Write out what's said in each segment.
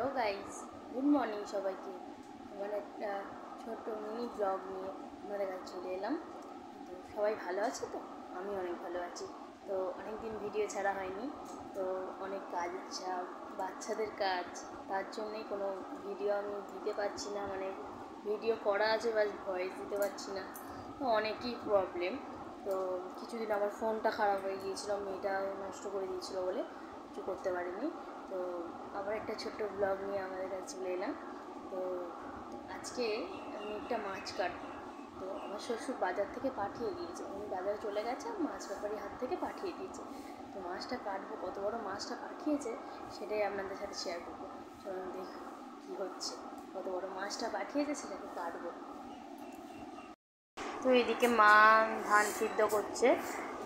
Hello guys, good morning সবাইকে। আমার একটা ছোট্ট মিনি ব্লগ নিয়ে আপনাদের কাছে চলে এলাম। তো সবাই ভালো আছে তো? আমি অনেক ভালো আছি। তো অনেক দিন ভিডিও ছাড়া হয়নি, তো অনেক কাজ চাপ, বাচ্চাদের কাজ, তার জন্যই কোনো ভিডিও আমি দিতে পারছি না। মানে ভিডিও করা আছে বা ভয়েস দিতে পারছি না, তো অনেকই প্রবলেম। তো কিছুদিন আমার ফোনটা খারাপ হয়ে গিয়েছিল, মেয়েটা নষ্ট করে দিয়েছিলো বলে কিছু করতে পারিনি। তো আবার একটা ছোট্ট ব্লগ নিয়ে আমাদের কাছে চলে এলাম। তো আজকে আমি একটা মাছ কাটবো। তো আমার শ্বশুর বাজার থেকে পাঠিয়ে দিয়েছে, উনি বাজারে চলে গেছে, মাছ ব্যাপারীর হাত থেকে পাঠিয়ে দিয়েছে। তো মাছটা কাটবো, কত বড় মাছটা পাঠিয়েছে সেটাই আপনাদের সাথে শেয়ার করবো। চলুন দেখি কী হচ্ছে, কত বড় মাছটা পাঠিয়েছে সেটাকে কাটবো। তো এদিকে মা ধান সিদ্ধ করছে।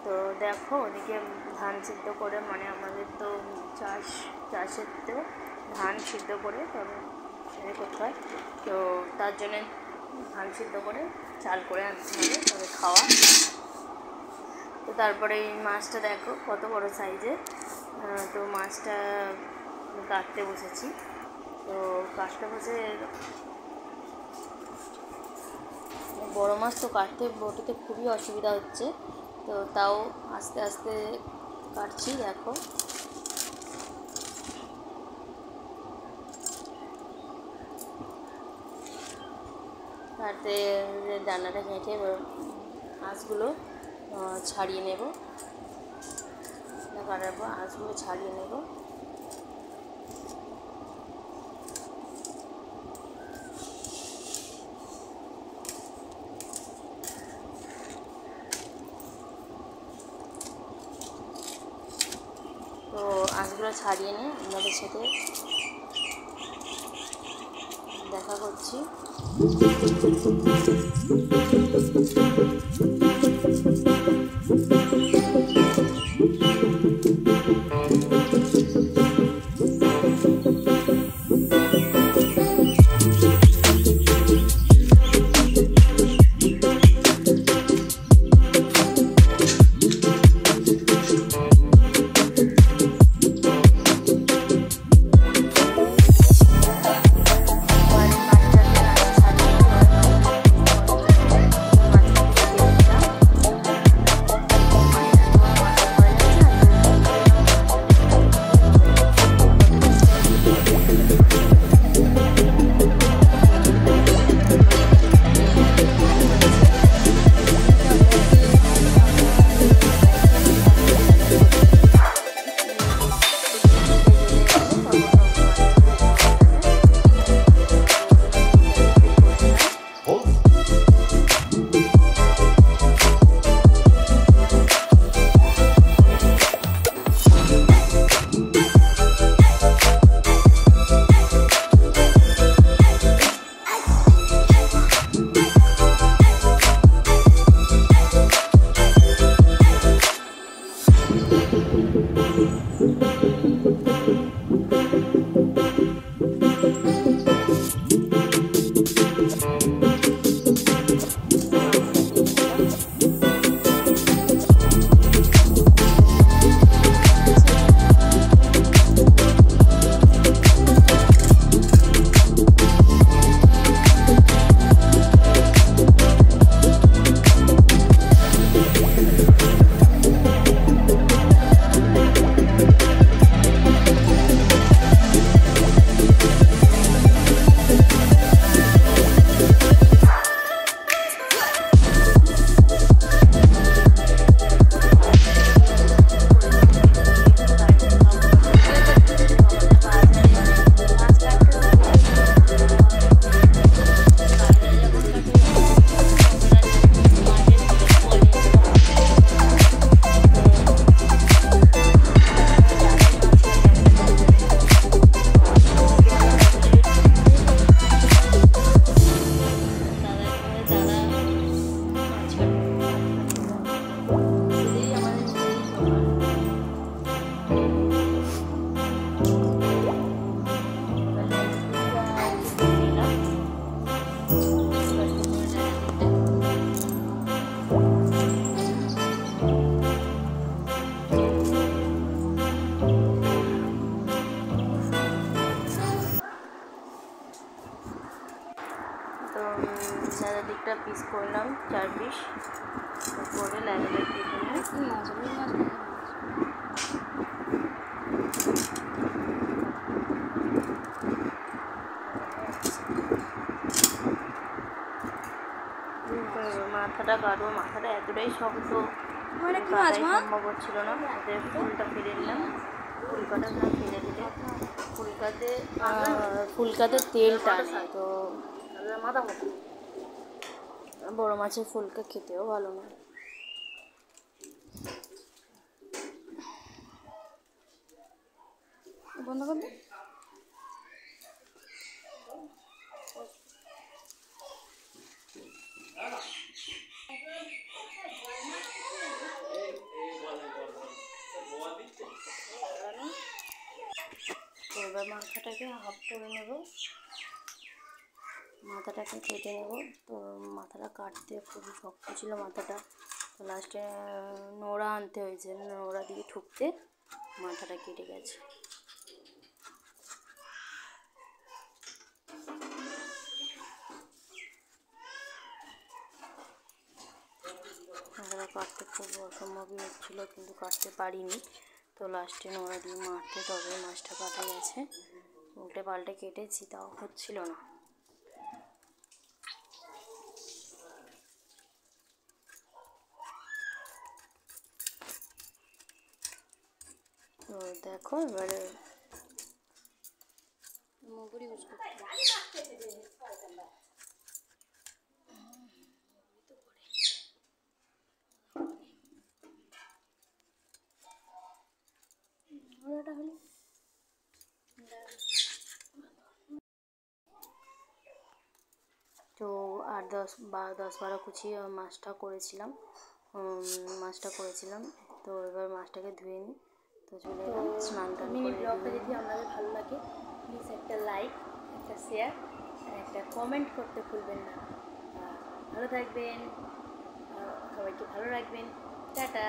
তো দেখো ওদিকে ধান সিদ্ধ করে, মানে আমাদের তো চাষের তো ধান সিদ্ধ করে তবে সেটা করতে হয়। তো তার জন্যে ধান সিদ্ধ করে চাল করে আনতে হবে, তবে খাওয়া। তো তারপরে এই মাছটা দেখো কত বড় সাইজের। তো মাছটা কাটতে বসেছি। তো কাটতে বসে বড় মাছ তো কাটতে বটিতে খুবই অসুবিধা হচ্ছে, তো তাও আস্তে আস্তে কাটছি। দেখো কাটতে ডান্নাটা কেটে আঁশগুলো ছাড়িয়ে নেব। কাটার পর আঁশগুলো ছাড়িয়ে নেব। তো আঁশগুলো ছাড়িয়ে নিয়ে আপনাদের সাথে দেখা করছি। চারিদিকটা পিস করলাম 4 পিস করে লাইনে কেটে নিই। মাথাটা কাটবো, মাথাটা এতটাই শক্ত সম্ভব হচ্ছিল না। ওদের ফুলটা ফেলে দিলাম, ফুলকাটা না ফেলে দিলে ফুলকাতে তেল টানে, তো বড় মাছের ফুলকা খেতেও ভালো না। বন্ধ করে দে। এবার মাথাটাকে হাফ করে নেব, মাথাটাকে কেটে নেব। তো মাথাটা কাটতে খুবই শক্ত ছিল মাথাটা, তো লাস্টে নোড়া আনতে হয়েছে, নোড়া দিয়ে ঠুকতে মাথাটা কেটে গেছে। মাথাটা কাটতে খুব অসম্ভবই হচ্ছিলো, কিন্তু কাটতে পারিনি। তো লাস্টে নোড়া দিয়ে মারতে তবে মাছটা কাটা গেছে। উল্টে পাল্টে কেটেছি, তাও হচ্ছিল না। তো দেখো এবারে মুগুরি ইউজ করতে হলো। তো আর 10-12 কুচি মাছটা করেছিলাম, তো এবার মাছটাকে ধুয়ে নিই। তো চলে এলাম স্নান টান করে। ব্লগটা যদি আপনাদের ভালো লাগে প্লিজ একটা লাইক, একটা শেয়ার আর একটা কমেন্ট করতে ভুলবেন না। ভালো থাকবেন, সবাইকে ভালো রাখবেন। টাটা।